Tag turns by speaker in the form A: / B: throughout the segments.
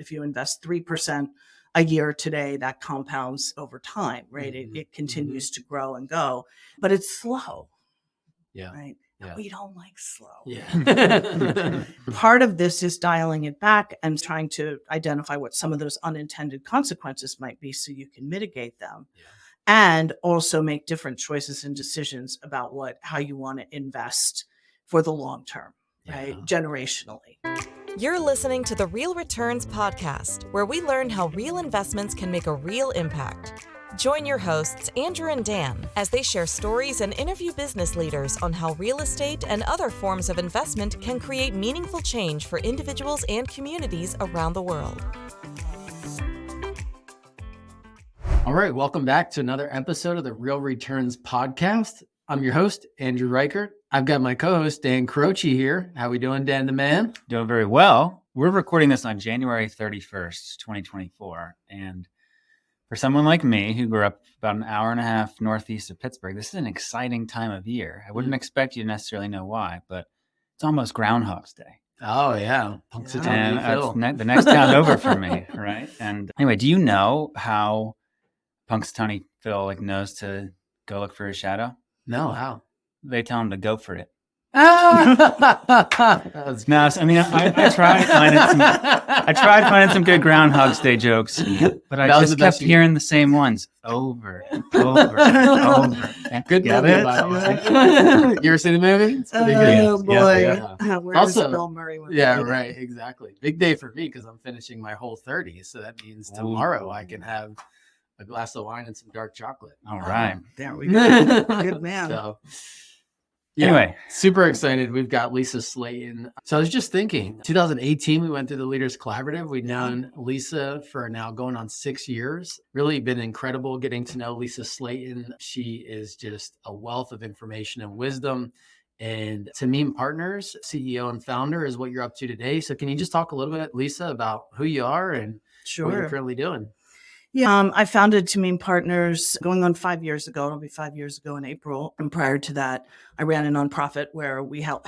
A: if you invest 3% a year today, that compounds over time, right? It continues to grow and go, but it's slow.
B: Yeah.
A: Right.
B: Yeah.
A: We don't like slow.
B: Yeah.
A: Part of this is dialing it back and trying to identify what some of those unintended consequences might be so you can mitigate them.
B: Yeah.
A: And also make different choices and decisions about how you want to invest for the long term, right? Generationally.
C: You're listening to the Real Returns podcast, where we learn how real investments can make a real impact. Join your hosts, Andrew and Dan, as they share stories and interview business leaders on how real estate and other forms of investment can create meaningful change for individuals and communities around the world.
B: All right, welcome back to another episode of the Real Returns podcast. I'm your host, Andrew Reichert. I've got my co-host, Dan Croce here. How we doing, Dan the man?
D: Doing very well. We're recording this on January 31st, 2024. And for someone like me who grew up about an hour and a half northeast of Pittsburgh, this is an exciting time of year. I wouldn't expect you to necessarily know why, but it's almost Groundhog's Day.
B: Oh, yeah.
D: And that's the next town over for me, right? And anyway, do you know how Punxsutawney Phil knows to go look for his shadow?
B: No, how?
D: They tell him to go for it.
B: No,
D: I tried finding some good Groundhog's Day jokes, but I just kept hearing the same ones over and over and over.
B: Good movie, by the way. You ever seen the movie? It's pretty good.
A: Oh, boy.
B: Yeah.
A: Where's Bill Murray?
B: Right. Exactly. Big day for me because I'm finishing my whole 30s. So that means tomorrow I can have a glass of wine and some dark chocolate.
D: All right.
A: There we go. Good man.
B: So,
D: anyway,
B: super excited. We've got Lisa Slayton. So I was just thinking, 2018, we went through the Leaders Collaborative. We've known Lisa for now going on 6 years. Really been incredible getting to know Lisa Slayton. She is just a wealth of information and wisdom. And Tameem Partners, CEO and founder, is what you're up to today. So can you just talk a little bit, Lisa, about who you are and what you're currently doing?
A: Yeah, I founded Tameem Partners going on 5 years ago. It'll be 5 years ago in April. And prior to that, I ran a nonprofit where we held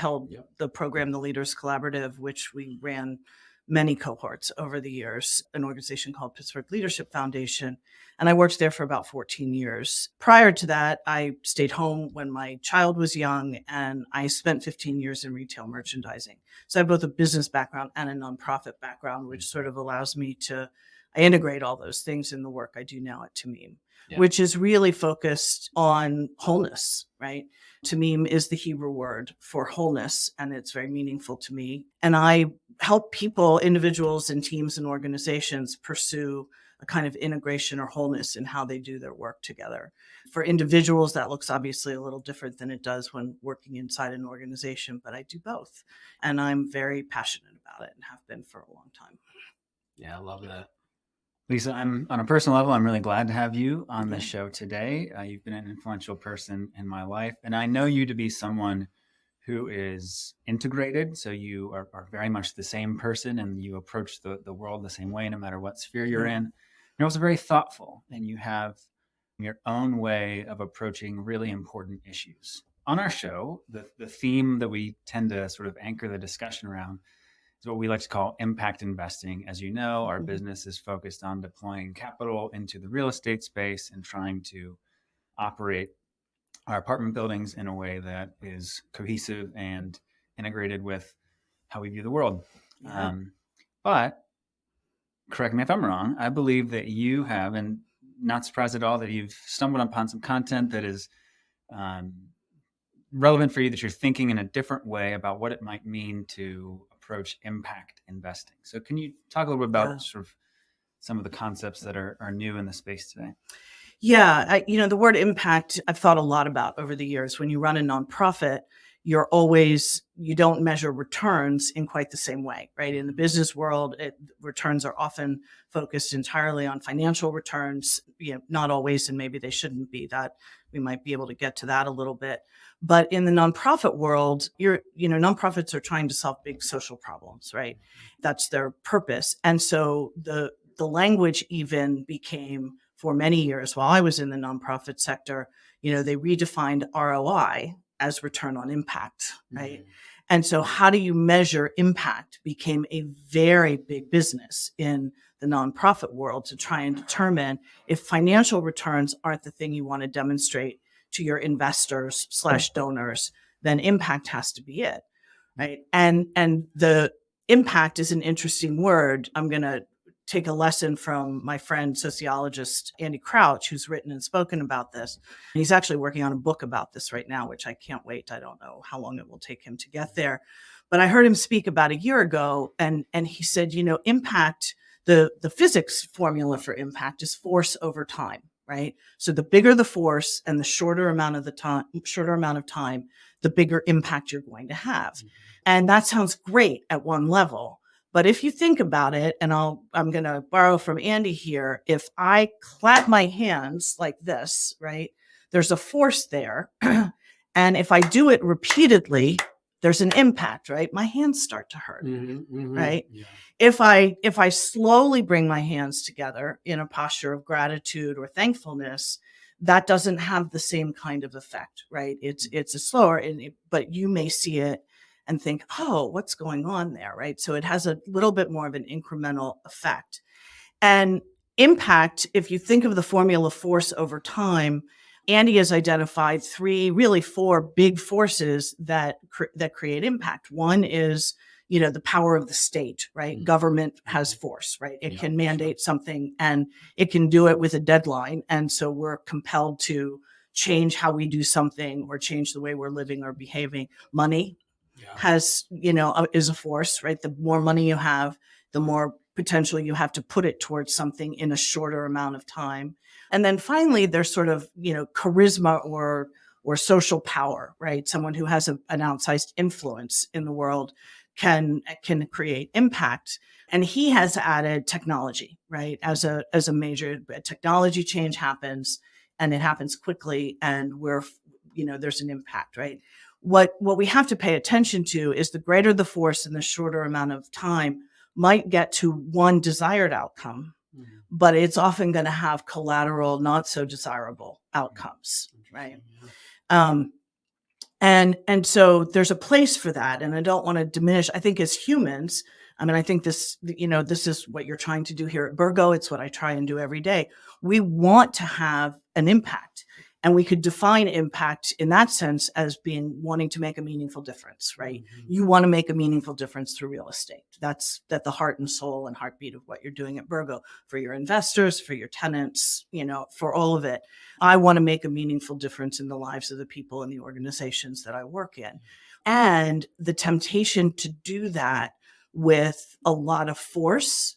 A: the program, the Leaders Collaborative, which we ran many cohorts over the years, an organization called Pittsburgh Leadership Foundation. And I worked there for about 14 years. Prior to that, I stayed home when my child was young, and I spent 15 years in retail merchandising. So I have both a business background and a nonprofit background, which sort of allows me to I integrate all those things in the work I do now at Tameem, which is really focused on wholeness, right? Tameem is the Hebrew word for wholeness, and it's very meaningful to me. And I help people, individuals and teams and organizations pursue a kind of integration or wholeness in how they do their work together. For individuals, that looks obviously a little different than it does when working inside an organization, but I do both. And I'm very passionate about it and have been for a long time.
B: Yeah, I love that.
D: Lisa, on a personal level, I'm really glad to have you on the show today. You've been an influential person in my life, and I know you to be someone who is integrated. So you are very much the same person, and you approach the world the same way, no matter what sphere you're in. You're also very thoughtful, and you have your own way of approaching really important issues. On our show, the theme that we tend to sort of anchor the discussion around is what we like to call impact investing. As you know, our business is focused on deploying capital into the real estate space and trying to operate our apartment buildings in a way that is cohesive and integrated with how we view the world.
A: Yeah.
D: But correct me if I'm wrong, I believe that you have, and not surprised at all that you've stumbled upon some content that is relevant for you, that you're thinking in a different way about what it might mean to approach impact investing. So can you talk a little bit about sort of some of the concepts that are new in the space today?
A: Yeah, the word impact, I've thought a lot about over the years. When you run a nonprofit, you don't measure returns in quite the same way, right? In the business world, returns are often focused entirely on financial returns, not always, and maybe they shouldn't be. That we might be able to get to that a little bit. But in the nonprofit world, nonprofits are trying to solve big social problems, right? That's their purpose. And so the language even became, for many years while I was in the nonprofit sector, they redefined ROI as return on impact, right? And so how do you measure impact became a very big business in the nonprofit world to try and determine if financial returns aren't the thing you want to demonstrate to your investors / donors, then impact has to be it. Right. And the impact is an interesting word. I'm going to take a lesson from my friend, sociologist Andy Crouch, who's written and spoken about this. He's actually working on a book about this right now, which I can't wait. I don't know how long it will take him to get there. But I heard him speak about a year ago, and he said, impact, the physics formula for impact is force over time, right? So the bigger the force and the shorter amount of time, the bigger impact you're going to have. And that sounds great at one level. But if you think about it, and I'm going to borrow from Andy here, if I clap my hands like this, right, there's a force there. And if I do it repeatedly, there's an impact, right? My hands start to hurt, right? Yeah. If I slowly bring my hands together in a posture of gratitude or thankfulness, that doesn't have the same kind of effect, right? It's a slower, but you may see it and think, oh, what's going on there, right? So it has a little bit more of an incremental effect. And impact, if you think of the formula force over time, Andy has identified 4 big forces that create impact. One is, the power of the state, right? Mm-hmm. Government has force, right? It can mandate something, and it can do it with a deadline. And so we're compelled to change how we do something or change the way we're living or behaving. Money has, is a force, right? The more money you have, the more potential you have to put it towards something in a shorter amount of time. And then finally, there's sort of, charisma or social power, right? Someone who has an outsized influence in the world can create impact. And he has added technology, right? As a major technology change happens, and it happens quickly, and there's an impact, right? What we have to pay attention to is the greater the force in the shorter amount of time might get to one desired outcome, but it's often going to have collateral, not so desirable outcomes, right? And so there's a place for that, and I don't want to diminish. I think as humans, I think this, this is what you're trying to do here at Burgo. It's what I try and do every day. We want to have an impact. And we could define impact in that sense as being wanting to make a meaningful difference, right? Mm-hmm. You want to make a meaningful difference through real estate. That's the heart and soul and heartbeat of what you're doing at Burgo, for your investors, for your tenants, for all of it. I want to make a meaningful difference in the lives of the people and the organizations that I work in. And the temptation to do that with a lot of force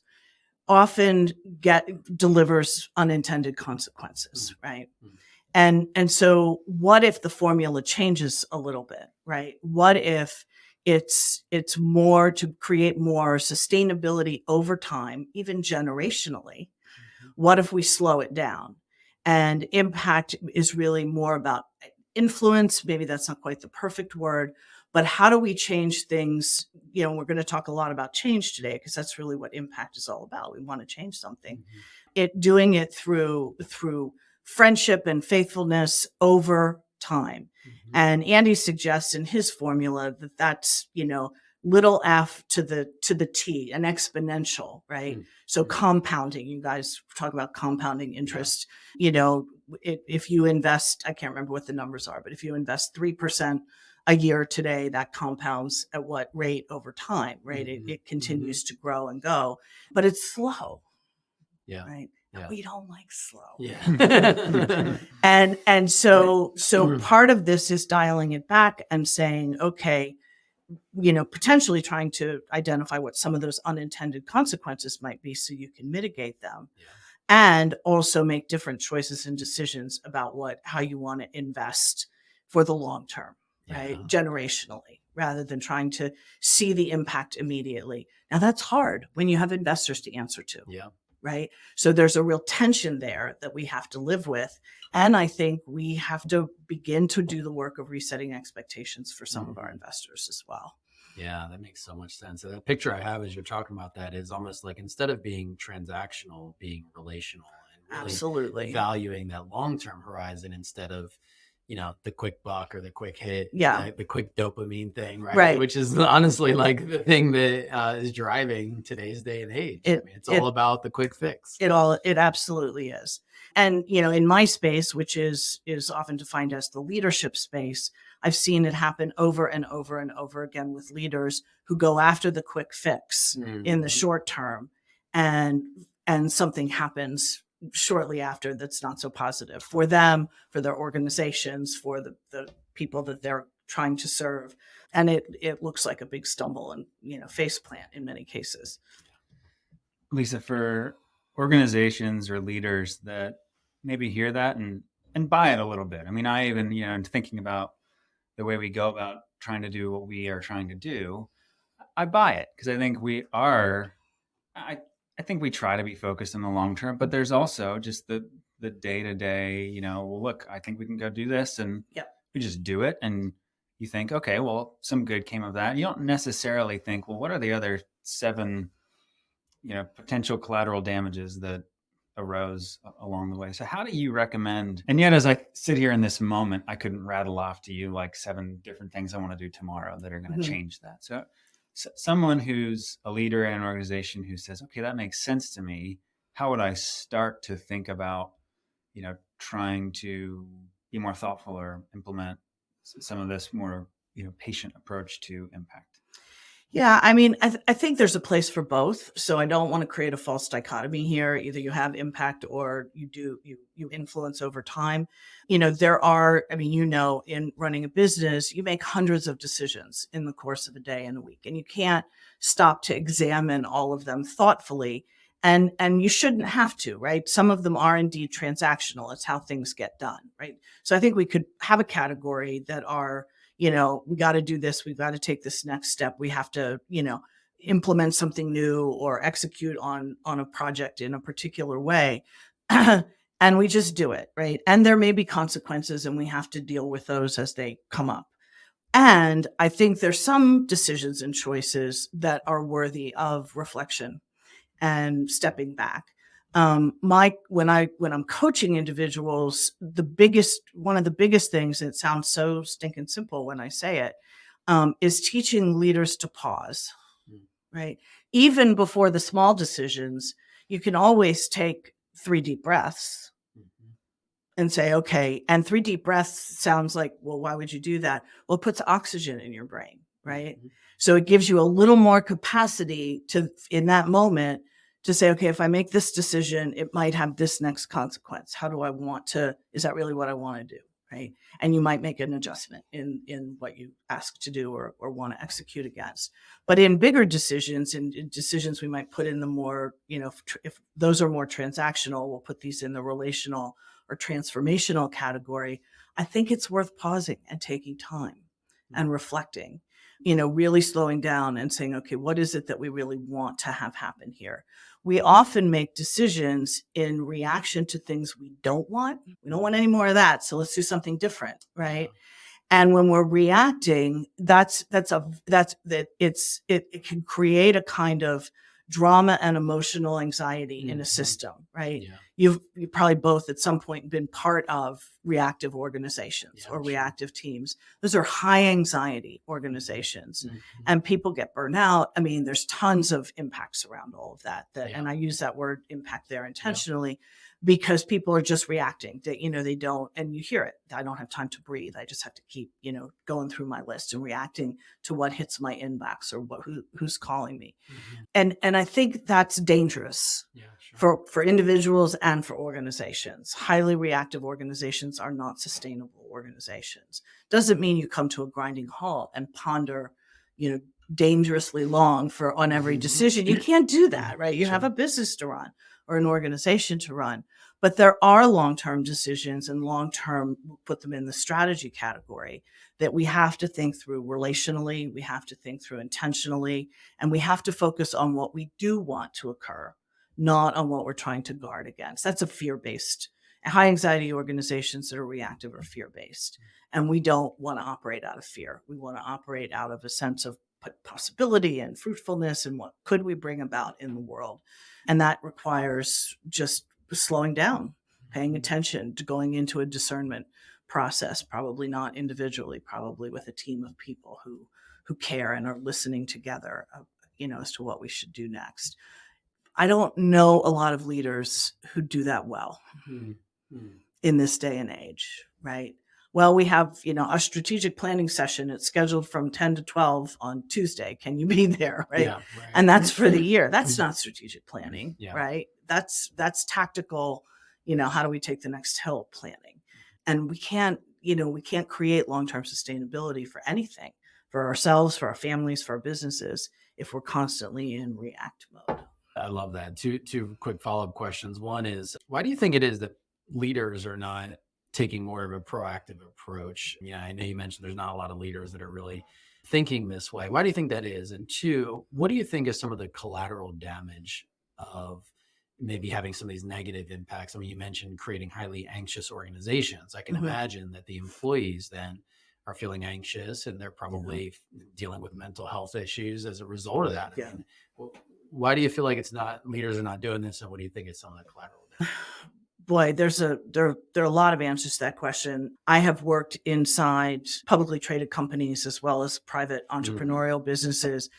A: often delivers unintended consequences, right? Mm-hmm. And so what if the formula changes a little bit, right? What if it's more to create more sustainability over time, even generationally? Mm-hmm. What if we slow it down? And impact is really more about influence. Maybe that's not quite the perfect word, but how do we change things? We're going to talk a lot about change today, because that's really what impact is all about. We want to change something. Mm-hmm. Doing it through friendship and faithfulness over time. Mm-hmm. And Andy suggests in his formula that that's, little f to the t, an exponential, right? Mm-hmm. So compounding, you guys talk about compounding interest. Yeah. If you invest, I can't remember what the numbers are, but if you invest 3% a year today, that compounds at what rate over time, right? Mm-hmm. It continues to grow and go, but it's slow. Yeah. Right. Yeah. We don't like slow. Yeah. and so part of this is dialing it back and saying, okay, potentially trying to identify what some of those unintended consequences might be so you can mitigate them. Yeah. And also make different choices and decisions about how you want to invest for the long term, right? Generationally, rather than trying to see the impact immediately. Now that's hard when you have investors to answer to. Yeah. Right. So there's a real tension there that we have to live with. And I think we have to begin to do the work of resetting expectations for some of our investors as well.
B: Yeah, that makes so much sense. So the picture I have as you're talking about that is almost like, instead of being transactional, being relational, and really
A: absolutely
B: valuing that long-term horizon instead of the quick buck or the quick hit,
A: Yeah.
B: the quick dopamine thing, right?
A: Right.
B: Which is honestly like the thing that is driving today's day and age. It's all about the quick fix.
A: It absolutely is. And, in my space, which is often defined as the leadership space, I've seen it happen over and over and over again with leaders who go after the quick fix in the short term, and something happens shortly after that's not so positive for them, for their organizations, for the people that they're trying to serve. And it looks like a big stumble and, face plant in many cases.
D: Lisa, for organizations or leaders that maybe hear that and buy it a little bit. I mean, I even, thinking about the way we go about trying to do what we are trying to do, I buy it because I think I think we try to be focused in the long term, but there's also just the day to day, well, look, I think we can go do this, and we just do it. And you think, okay, well, some good came of that. You don't necessarily think, well, what are the other 7, potential collateral damages that arose along the way? So how do you recommend? And yet, as I sit here in this moment, I couldn't rattle off to you like 7 different things I want to do tomorrow that are going to change that. So someone who's a leader in an organization who says, okay, that makes sense to me. How would I start to think about, trying to be more thoughtful or implement some of this more, patient approach to impact?
A: Yeah, I mean, I think there's a place for both. So I don't want to create a false dichotomy here. Either you have impact or you influence over time. There are, in running a business, you make hundreds of decisions in the course of a day and a week, and you can't stop to examine all of them thoughtfully. And you shouldn't have to, right? Some of them are indeed transactional. It's how things get done, right? So I think we could have a category that are, we got to do this. We've got to take this next step. We have to, implement something new or execute on a project in a particular way. And we just do it, right? And there may be consequences, and we have to deal with those as they come up. And I think there's some decisions and choices that are worthy of reflection and stepping back. When I'm coaching individuals, one of the biggest things, and it sounds so stinking simple when I say it, is teaching leaders to pause, right? Even before the small decisions, you can always take 3 deep breaths and say, okay, and 3 deep breaths sounds like, well, why would you do that? Well, it puts oxygen in your brain, right? So it gives you a little more capacity to, in that moment, to say, okay, if I make this decision, it might have this next consequence. How do I want to, is that really what I want to do? Right. And you might make an adjustment in what you ask to do or want to execute against. But in bigger decisions, in decisions we might put in the more, if those are more transactional, we'll put these in the relational or transformational category. I think it's worth pausing and taking time and reflecting, really slowing down and saying, okay, what is it that we really want to have happen here? We often make decisions in reaction to things we don't want. We don't want any more of that. So let's do something different, right? And when we're reacting, it can create a kind of drama and emotional anxiety in a system, right? Yeah. You've probably both at some point been part of reactive organizations or reactive teams. Those are high anxiety organizations, and people get burnt out. I mean, there's tons of impacts around all of that. And I use that word impact there intentionally because people are just reacting. They don't, and you hear it. I don't have time to breathe. I just have to keep, going through my list and reacting to what hits my inbox or who's calling me. And I think that's dangerous for individuals and for organizations. Highly reactive organizations are not sustainable organizations. Doesn't mean you come to a grinding halt and ponder, dangerously long on every decision. You can't do that, right? You have a business to run or an organization to run. But there are long-term decisions, and long-term, we'll put them in the strategy category, that we have to think through relationally, we have to think through intentionally, and we have to focus on what we do want to occur, not on what we're trying to guard against. That's a fear-based. High anxiety organizations that are reactive are fear-based, and we don't want to operate out of fear. We want to operate out of a sense of possibility and fruitfulness and what could we bring about in the world. And that requires just slowing down, paying attention, to going into a discernment process, probably not individually, probably with a team of people who care and are listening together, as to what we should do next. I don't know a lot of leaders who do that well in this day and age, right? Well, we have, a strategic planning session. It's scheduled from 10 to 12 on Tuesday. Can you be there, right?
B: Yeah, right.
A: And that's for the year. That's not strategic planning,
B: Yeah.
A: right? That's tactical, how do we take the next hill planning? And we can't create long-term sustainability for anything, for ourselves, for our families, for our businesses, if we're constantly in react mode.
B: I love that. Two quick follow-up questions. One is, why do you think it is that leaders are not taking more of a proactive approach? Yeah, I know you mentioned there's not a lot of leaders that are really thinking this way. Why do you think that is? And two, what do you think is some of the collateral damage of maybe having some of these negative impacts? I mean, you mentioned creating highly anxious organizations. I can imagine that the employees then are feeling anxious and they're probably dealing with mental health issues as a result of that. I mean, why do you feel like leaders are not doing this? And what do you think is some of the collateral damage?
A: Boy, there are a lot of answers to that question. I have worked inside publicly traded companies as well as private entrepreneurial businesses.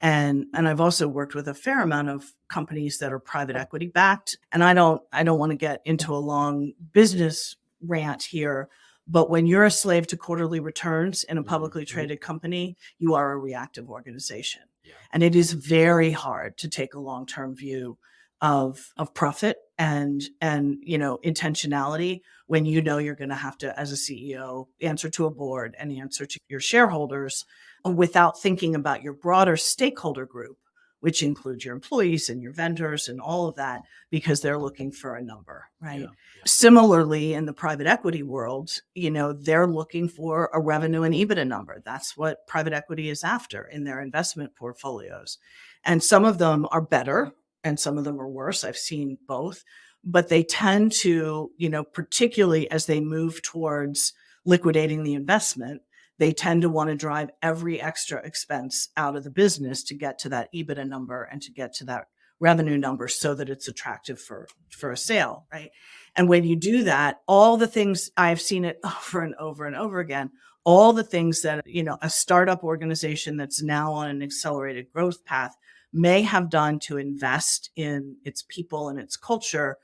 A: And I've also worked with a fair amount of companies that are private equity backed. And I don't want to get into a long business rant here, but when you're a slave to quarterly returns in a publicly traded company, you are a reactive organization. Yeah. And it is very hard to take a long-term view of profit and intentionality when you're going to have to, as a CEO, answer to a board and answer to your shareholders without thinking about your broader stakeholder group, which includes your employees and your vendors and all of that, because they're looking for a number, right? Yeah. Similarly, in the private equity world, they're looking for a revenue and EBITDA number. That's what private equity is after in their investment portfolios. And some of them are better and some of them are worse. I've seen both, but they tend to, particularly as they move towards liquidating the investment, they tend to want to drive every extra expense out of the business to get to that EBITDA number and to get to that revenue number so that it's attractive for a sale, right? And when you do that, all the things, I've seen it over and over and over again, all the things that, a startup organization that's now on an accelerated growth path may have done to invest in its people and its culture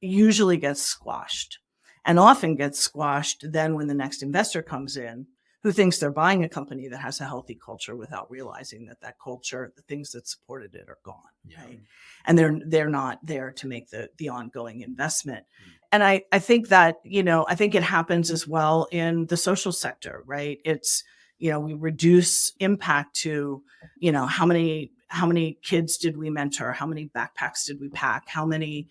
A: usually gets squashed, and often gets squashed then when the next investor comes in who thinks they're buying a company that has a healthy culture without realizing that culture, the things that supported it, are gone, right? And they're not there to make the ongoing investment. And I think that, I think it happens as well in the social sector, right? It's, we reduce impact to, how many kids did we mentor? How many backpacks did we pack? How many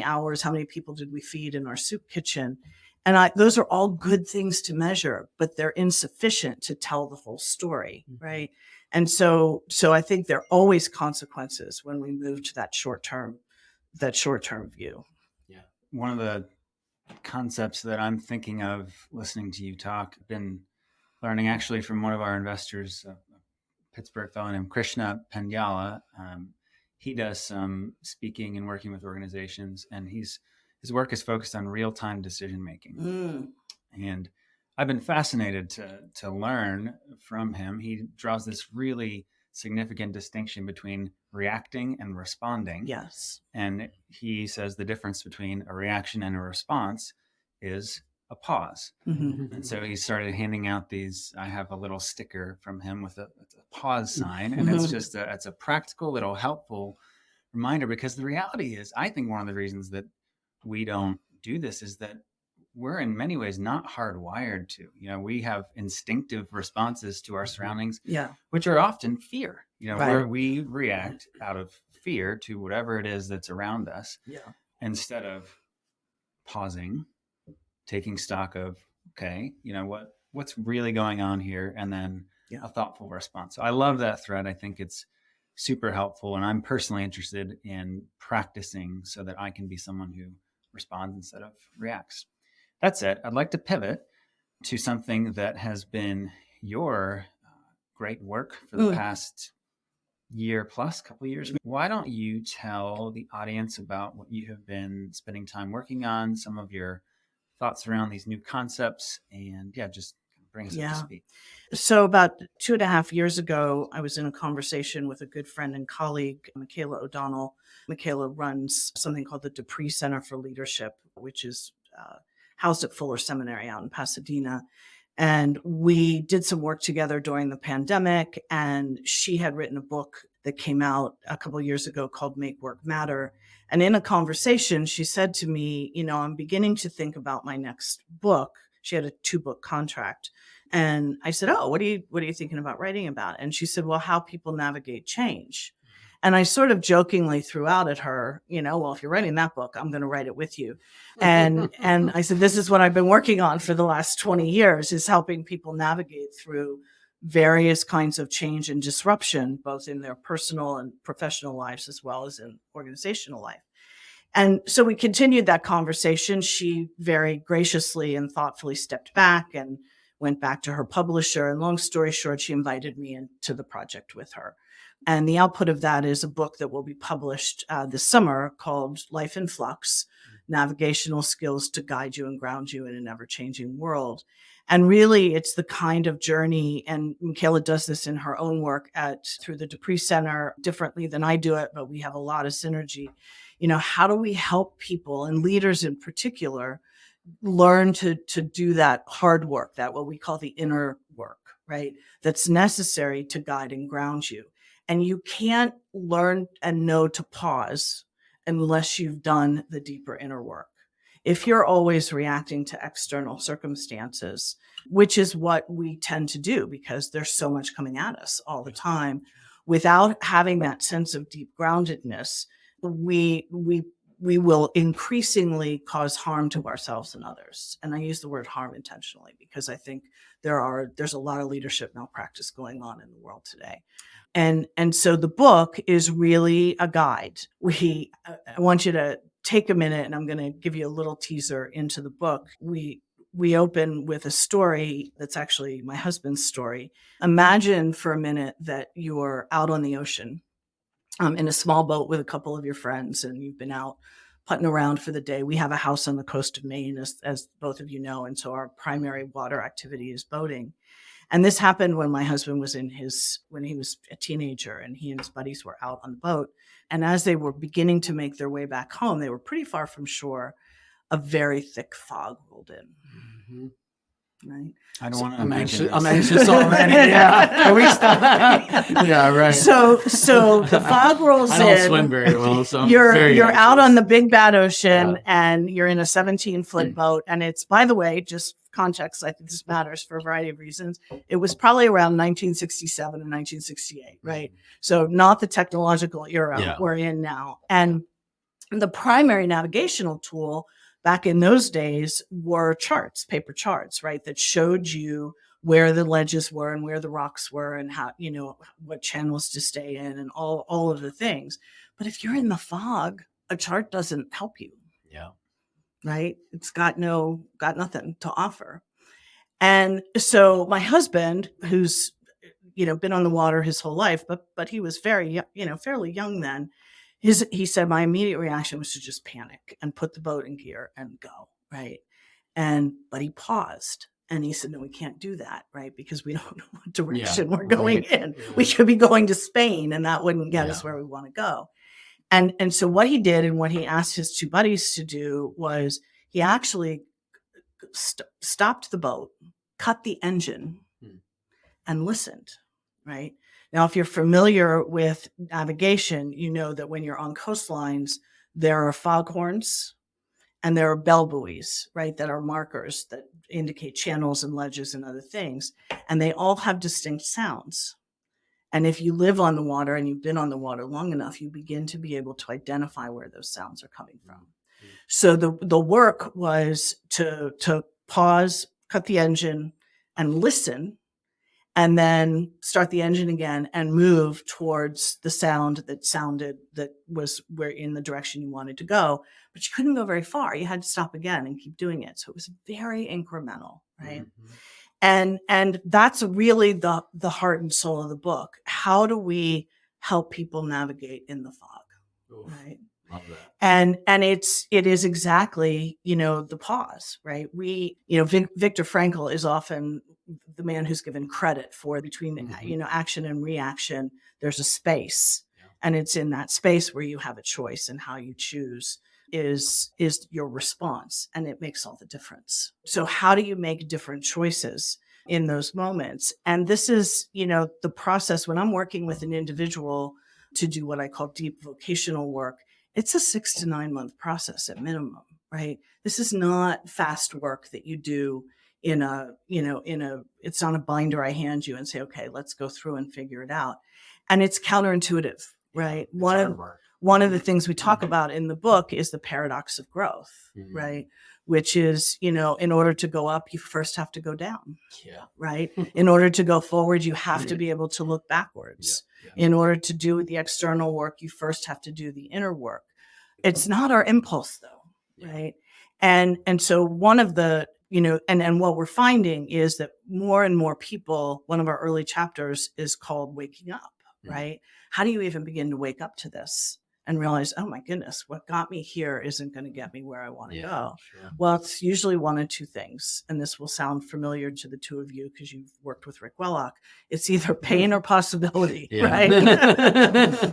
A: hours, how many people did we feed in our soup kitchen? And those are all good things to measure, but they're insufficient to tell the whole story, right? And so I think there are always consequences when we move to that short-term view.
D: Yeah. One of the concepts that I'm thinking of listening to you talk, I've been learning actually from one of our investors, a Pittsburgh fellow named Krishna Pendyala. He does some speaking and working with organizations, and his work is focused on real-time decision-making. And I've been fascinated to learn from him. He draws this really significant distinction between reacting and responding.
A: Yes.
D: And he says the difference between a reaction and a response is a pause. And so he started handing out these. I have a little sticker from him with a pause sign, and it's just it's a practical little helpful reminder, because the reality is, I think one of the reasons that we don't do this is that we're in many ways not hardwired to. We have instinctive responses to our surroundings, which are often fear. Where we react out of fear to whatever it is that's around us, instead of pausing, taking stock of, okay, what's really going on here, and then a thoughtful response. So I love that thread. I think it's super helpful, and I'm personally interested in practicing so that I can be someone who responds instead of reacts. That said, I'd like to pivot to something that has been your great work for the past year plus, couple of years. Why don't you tell the audience about what you have been spending time working on, some of your thoughts around these new concepts, and just bring us up to
A: Yeah.
D: speed.
A: So about 2.5 years ago, I was in a conversation with a good friend and colleague, Michaela O'Donnell. Michaela runs something called the Dupree Center for Leadership, which is housed at Fuller Seminary out in Pasadena. And we did some work together during the pandemic, and she had written a book that came out a couple of years ago called Make Work Matter. And in a conversation, she said to me, I'm beginning to think about my next book. She had a 2-book contract. And I said, "Oh, what are you thinking about writing about?" And she said, "Well, how people navigate change." And I sort of jokingly threw out at her, "Well, if you're writing that book, I'm going to write it with you." And I said, "This is what I've been working on for the last 20 years, is helping people navigate through various kinds of change and disruption, both in their personal and professional lives, as well as in organizational life." And so we continued that conversation. She very graciously and thoughtfully stepped back and went back to her publisher. And long story short, she invited me into the project with her. And the output of that is a book that will be published this summer called Life in Flux, Navigational Skills to Guide You and Ground You in an Ever-Changing World. And really, it's the kind of journey, and Michaela does this in her own work through the Dupree Center differently than I do it, but we have a lot of synergy. How do we help people, and leaders in particular, learn to do that hard work, that what we call the inner work, right? That's necessary to guide and ground you. And you can't learn and know to pause unless you've done the deeper inner work. If you're always reacting to external circumstances, which is what we tend to do because there's so much coming at us all the time, without having that sense of deep groundedness, we will increasingly cause harm to ourselves and others. And I use the word harm intentionally because I think there's a lot of leadership malpractice going on in the world today. And so the book is really a guide. I want you to take a minute, and I'm going to give you a little teaser into the book. We open with a story that's actually my husband's story. Imagine for a minute that you're out on the ocean in a small boat with a couple of your friends, and you've been out putting around for the day. We have a house on the coast of Maine, as both of you know, and so our primary water activity is boating. And this happened when my husband was when he was a teenager, and he and his buddies were out on the boat. And as they were beginning to make their way back home, they were pretty far from shore. A very thick fog rolled in. Mm-hmm. Right.
D: I don't want to.
B: I'm anxious already. Yeah. Can we stop? Yeah. Right.
A: So the fog rolls in.
B: I don't swim very well, so
A: you're out on the big bad ocean, and you're in a 17-foot boat. And it's, by the way, just context, I think this matters for a variety of reasons. It was probably around 1967 and 1968, right? So not the technological era we're in now. And the primary navigational tool back in those days were charts, paper charts, right? That showed you where the ledges were and where the rocks were and how, what channels to stay in and all of the things. But if you're in the fog, a chart doesn't help you.
B: Yeah.
A: Right? It's got nothing to offer. And so my husband, who's, been on the water his whole life, but he was very, fairly young then. He said, my immediate reaction was to just panic and put the boat in gear and go, right? But he paused and he said, no, we can't do that, right? Because we don't know what direction we're going in. Yeah. We could be going to Spain, and that wouldn't get us where we want to go. And so what he did, and what he asked his 2 buddies to do, was he actually stopped the boat, cut the engine, and listened, right? Now, if you're familiar with navigation, you know that when you're on coastlines, there are foghorns and there are bell buoys, right, that are markers that indicate channels and ledges and other things. And they all have distinct sounds. And if you live on the water and you've been on the water long enough, you begin to be able to identify where those sounds are coming from. Mm-hmm. So the work was to pause, cut the engine, and listen, and then start the engine again and move towards the sound that was where in the direction you wanted to go. But you couldn't go very far. You had to stop again and keep doing it. So it was very incremental, right? Mm-hmm. And that's really the heart and soul of the book. How do we help people navigate in the fog? Oof. Right?
B: Love that.
A: And it is exactly, the pause, right? Viktor Frankl is often the man who's given credit for between, action and reaction. There's a space, and it's in that space where you have a choice, and how you choose is your response, and it makes all the difference. So how do you make different choices in those moments? And this is, the process when I'm working with an individual to do what I call deep vocational work. It's a 6 to 9 month process at minimum, right? This is not fast work that you do it's not a binder I hand you and say, okay, let's go through and figure it out. And it's counterintuitive, right? One of the things we talk about in the book is the paradox of growth, right? Which is, in order to go up, you first have to go down, right? In order to go forward, you have to be able to look backwards. In order to do the external work, you first have to do the inner work. It's not our impulse, though, right? And so one of the, and what we're finding is that more and more people, one of our early chapters is called Waking Up, right? How do you even begin to wake up to this and realize, oh my goodness, what got me here isn't going to get me where I want to go?
B: Sure.
A: Well, it's usually one of two things. And this will sound familiar to the two of you because you've worked with Rick Wellock. It's either pain or possibility, right?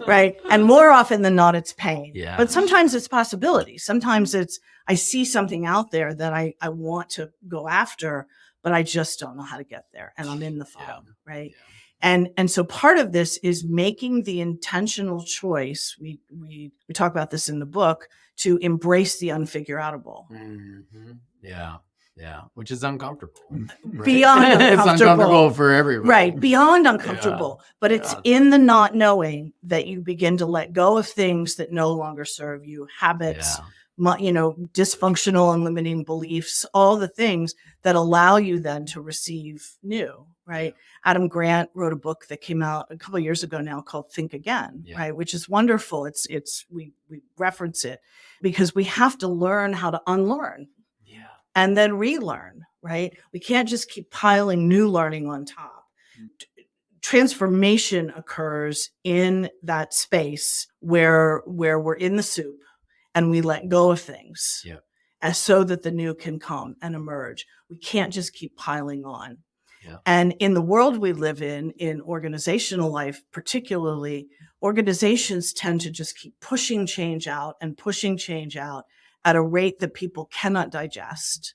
A: Right. And more often than not, it's pain.
B: Yeah.
A: But sometimes it's possibility. Sometimes it's, I see something out there that I want to go after, but I just don't know how to get there. And I'm in the fog, right? Yeah. And so part of this is making the intentional choice. We talk about this in the book, to embrace the unfigureoutable.
B: Yeah. Yeah. Which is uncomfortable. Right?
A: Beyond uncomfortable.
B: It's uncomfortable for everybody.
A: Right. Beyond uncomfortable. But it's in the not knowing that you begin to let go of things that no longer serve you, habits, dysfunctional and limiting beliefs, all the things that allow you then to receive new, right? Adam Grant wrote a book that came out a couple of years ago now called Think Again, right? Which is wonderful. We reference it because we have to learn how to unlearn and then relearn, right? We can't just keep piling new learning on top. Transformation occurs in that space where we're in the soup and we let go of things as so that the new can come and emerge. We can't just keep piling on. And in the world we live in organizational life, particularly, organizations tend to just keep pushing change out at a rate that people cannot digest.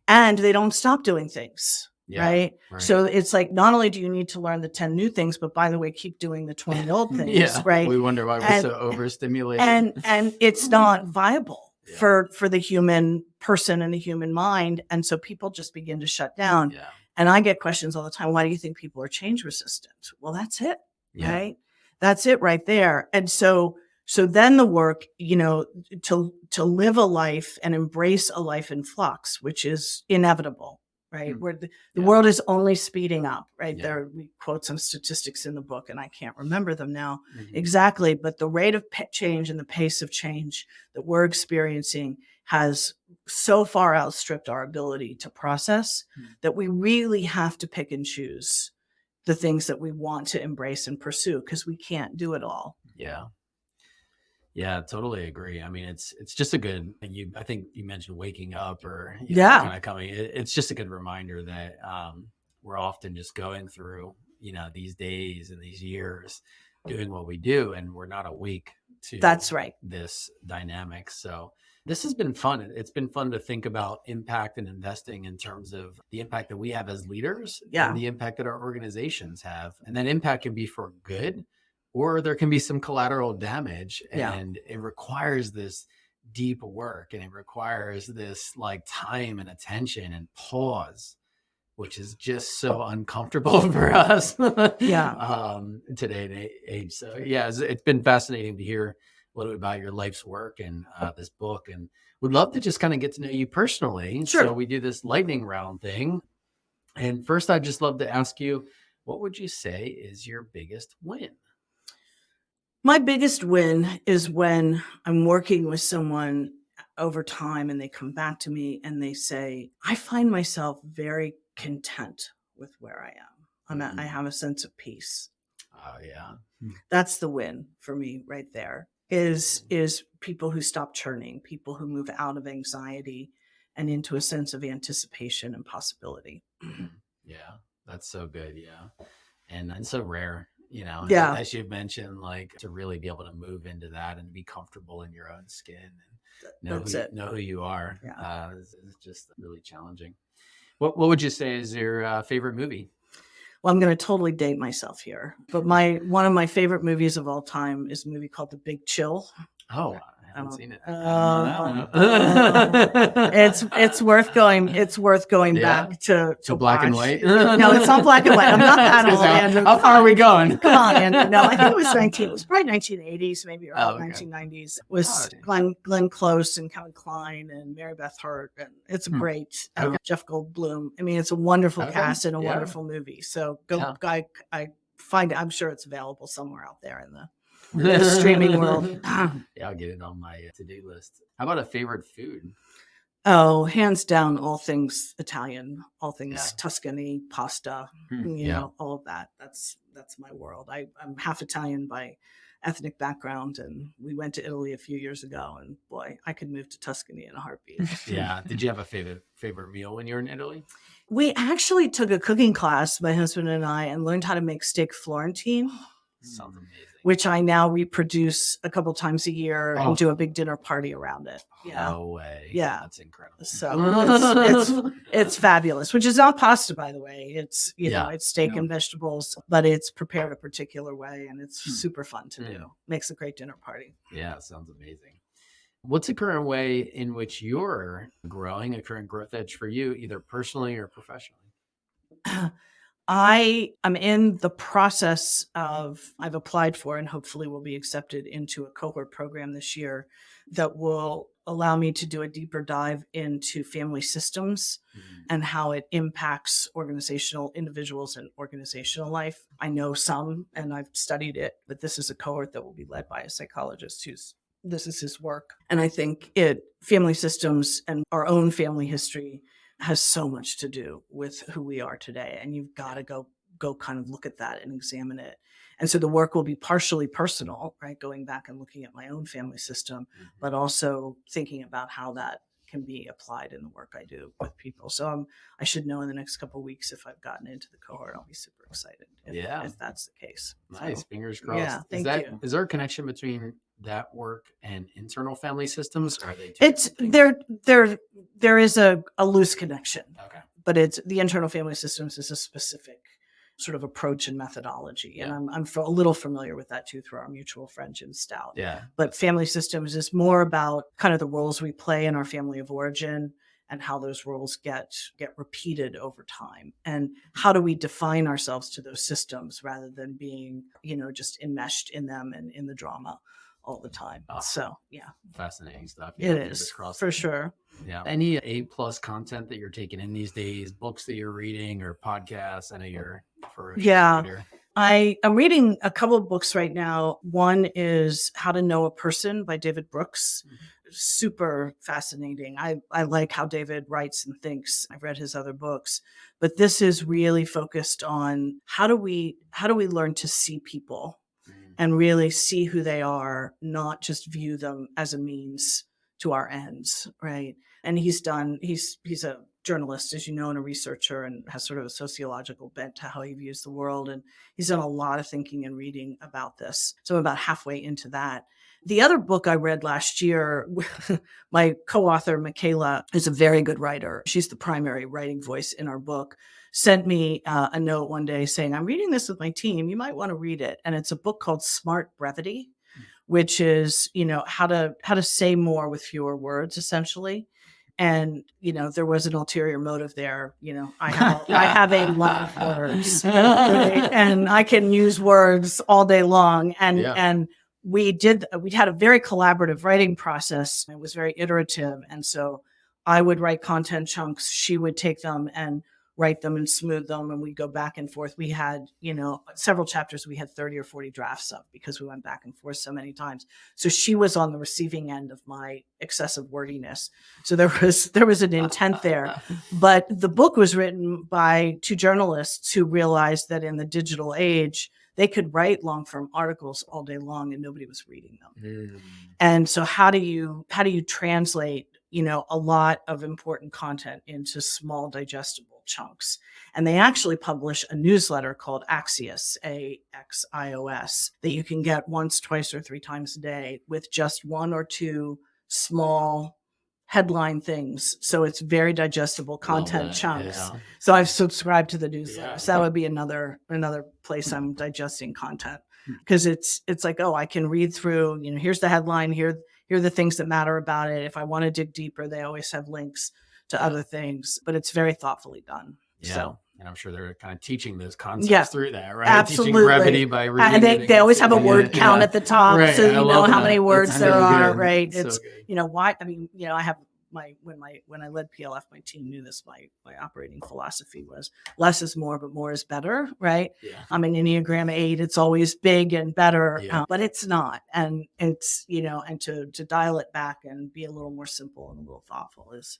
A: And they don't stop doing things. Right? So it's like, not only do you need to learn the 10 new things, but by the way, keep doing the 20 old things, right?
B: We wonder why we're so overstimulated.
A: And it's not viable for the human person and the human mind. And so people just begin to shut down. And I get questions all the time. Why do you think people are change resistant? Well, that's it, right? That's it right there. And so then the work, to live a life and embrace a life in flux, which is inevitable, right? Where the world is only speeding up, right? There, we quote some statistics in the book, and I can't remember them now exactly, but the rate of change and the pace of change that we're experiencing has so far outstripped our ability to process that we really have to pick and choose the things that we want to embrace and pursue, because we can't do it all.
B: Yeah, totally agree. I mean, it's just a good, I think you mentioned waking up or kind of coming. It's just a good reminder that we're often just going through, these days and these years doing what we do, and we're not awake to this dynamic. So this has been fun. It's been fun to think about impact and investing in terms of the impact that we have as leaders and the impact that our organizations have. And that impact can be for good, or there can be some collateral damage, and it requires this deep work, and it requires this like time and attention and pause, which is just so uncomfortable for us today and age. So it's been fascinating to hear a little bit about your life's work and this book, and would love to just kind of get to know you personally.
A: Sure.
B: So we do this lightning round thing. And first, I'd just love to ask you, what would you say is your biggest win?
A: My biggest win is when I'm working with someone over time and they come back to me and they say, I find myself very content with where I am. I have a sense of peace.
B: Oh, yeah.
A: That's the win for me right there. is people who stop churning, people who move out of anxiety and into a sense of anticipation and possibility.
B: Yeah, that's so good. Yeah. And it's so rare,
A: Yeah.
B: as you've mentioned, like to really be able to move into that and be comfortable in your own skin and know who you are.
A: Yeah.
B: It's just really challenging. What would you say is your favorite movie?
A: Well, I'm going to totally date myself here, but one of my favorite movies of all time is a movie called The Big Chill.
B: Oh, I haven't seen it.
A: It's worth going. It's worth going back to
B: black
A: watch.
B: and white.
A: No, it's not black and white. I'm not that old, Andrew.
B: How far are we going?
A: Come on, Andrew. No, I think it was probably 1980s, maybe early 1990s. It was Glenn Close and Kevin Kline and Mary Beth Hurt, and it's great. Jeff Goldblum. I mean, it's a wonderful cast and a wonderful movie. So go, I find it. I'm sure it's available somewhere out there in the streaming world.
B: Yeah, I'll get it on my to-do list. How about a favorite food?
A: Oh, hands down, all things Italian, all things Tuscany, pasta, all of that. That's my world. I'm half Italian by ethnic background, and we went to Italy a few years ago, and boy, I could move to Tuscany in a heartbeat.
B: Yeah. Did you have a favorite meal when you were in Italy?
A: We actually took a cooking class, my husband and I, and learned how to make steak Florentine.
B: Sounds amazing.
A: Which I now reproduce a couple times a year and do a big dinner party around it. Yeah.
B: No way.
A: Yeah.
B: That's incredible.
A: So it's fabulous, which is not pasta, by the way. It's, it's steak and vegetables, but it's prepared a particular way and it's super fun to do. Makes a great dinner party.
B: Yeah. Sounds amazing. What's the current way in which you're growing, a current growth edge for you, either personally or professionally?
A: I am in the process I've applied for and hopefully will be accepted into a cohort program this year that will allow me to do a deeper dive into family systems and how it impacts individuals and organizational life. I know some and I've studied it, but this is a cohort that will be led by a psychologist this is his work. And I think family systems and our own family history has so much to do with who we are today. And you've got to go kind of look at that and examine it. And so the work will be partially personal, right? Going back and looking at my own family system, but also thinking about how that can be applied in the work I do with people. So I should know in the next couple of weeks if I've gotten into the cohort. I'll be super excited if that's the case.
B: Nice.
A: So,
B: Fingers crossed.
A: Yeah, thank you.
B: Is there a connection between that work and internal family systems? Or are they
A: there is a loose connection.
B: Okay.
A: But the internal family systems is a specific sort of approach and methodology. And I'm a little familiar with that too through our mutual friend, Jim Stout.
B: Yeah.
A: But family systems is more about kind of the roles we play in our family of origin and how those roles get repeated over time. And how do we define ourselves to those systems rather than being, just enmeshed in them and in the drama all the time. So, yeah.
B: Fascinating stuff.
A: It is, for sure.
B: Yeah. Any A+ content that you're taking in these days, books that you're reading or podcasts? I know you're for reader.
A: I am reading a couple of books right now. One is How to Know a Person by David Brooks. Super fascinating. I like how David writes and thinks. I've read his other books, but this is really focused on how do we learn to see people and really see who they are, not just view them as a means to our ends, right? And he's a journalist, as you know, and a researcher, and has sort of a sociological bent to how he views the world. And he's done a lot of thinking and reading about this. So I'm about halfway into that. The other book I read last year, my co-author, Michaela, is a very good writer. She's the primary writing voice in our book, sent me a note one day saying, I'm reading this with my team. You might want to read it. And it's a book called Smart Brevity, which is, how to say more with fewer words, essentially. And, there was an ulterior motive there. I have a lot of words, right? And I can use words all day long. And we had a very collaborative writing process. It was very iterative. And so I would write content chunks. She would take them and write them and smooth them. And we'd go back and forth. We had, several chapters we had 30 or 40 drafts of because we went back and forth so many times. So she was on the receiving end of my excessive wordiness. So there was an intent there. But the book was written by two journalists who realized that in the digital age, they could write long form articles all day long and nobody was reading them.
B: Mm.
A: And so how do you translate, a lot of important content into small digestible chunks? And they actually publish a newsletter called Axios, AXIOS, that you can get once, twice, or 3 times a day with just 1 or 2 small headline things. So it's very digestible content
B: that,
A: chunks.
B: yeah.
A: So I've subscribed to the newsletter.
B: Yeah.
A: So that would be another place I'm digesting content, because it's like, oh, I can read through, here's the headline, here are the things that matter about it. If I want to dig deeper, they always have links to other things, but it's very thoughtfully done.
B: Yeah.
A: So,
B: and I'm sure they're kind of teaching those concepts
A: Yeah,
B: through that, right?
A: absolutely.
B: Teaching brevity by reading
A: and
B: it
A: they always have a
B: considering
A: word
B: it.
A: count
B: Yeah.
A: at the top,
B: Right.
A: so
B: I
A: you know
B: love
A: how
B: that.
A: many words
B: That's
A: there
B: so
A: are,
B: good.
A: right?
B: So
A: It's,
B: good.
A: why, I have when I led PLF, my team knew this. My operating philosophy was less is more, but more is better, right?
B: Yeah.
A: I'm an Enneagram 8. It's always big and better,
B: Yeah.
A: but it's not. And it's, and to dial it back and be a little more simple and a little thoughtful is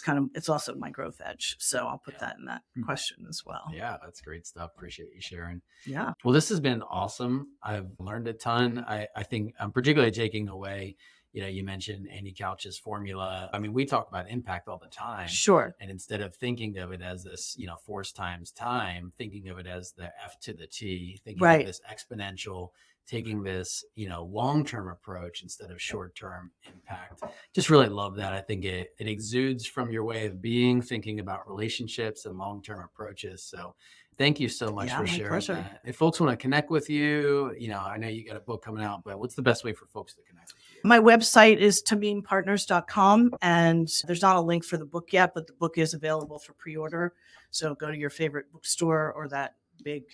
A: kind of, it's also my growth edge. So I'll put that in that question as well.
B: Yeah, that's great stuff. Appreciate you sharing.
A: Yeah.
B: Well, this has been awesome. I've learned a ton. I think I'm particularly taking away, you mentioned Andy Couch's formula. I mean, we talk about impact all the time.
A: Sure.
B: And instead of thinking of it as this, force times time, thinking of it as the F to the T, thinking
A: Right.
B: of this exponential, taking this, long-term approach instead of short-term impact. Just really love that. I think it exudes from your way of being, thinking about relationships and long-term approaches. So thank you so much
A: Yeah,
B: for
A: my
B: sharing
A: pleasure.
B: that. If folks want to connect with you, I know you got a book coming out, but what's the best way for folks to connect with you?
A: My website is tameempartners.com, and there's not a link for the book yet, but the book is available for pre-order. So go to your favorite bookstore or that big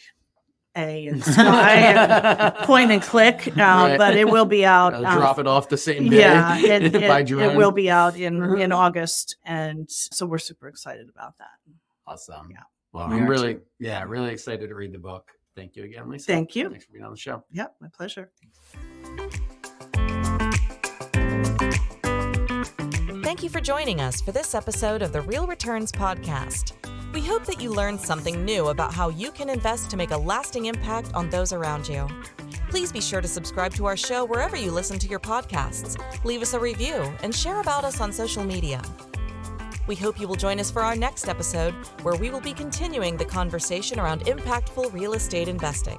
A: A in sky and point and click.
B: Right.
A: But it will be out.
B: I'll drop it off the same day.
A: Yeah,
B: by
A: it
B: drone.
A: will be out in August, and so we're super excited about that.
B: Awesome.
A: Yeah.
B: Well,
D: We
B: I'm
D: are
B: really,
D: too.
B: really excited to read the book. Thank you again, Lisa.
A: Thank you.
B: Thanks for being on the show.
A: Yep, my pleasure.
C: Thank you for joining us for this episode of the Real Returns podcast. We hope that you learned something new about how you can invest to make a lasting impact on those around you. Please be sure to subscribe to our show wherever you listen to your podcasts, leave us a review, and share about us on social media. We hope you will join us for our next episode, where we will be continuing the conversation around impactful real estate investing.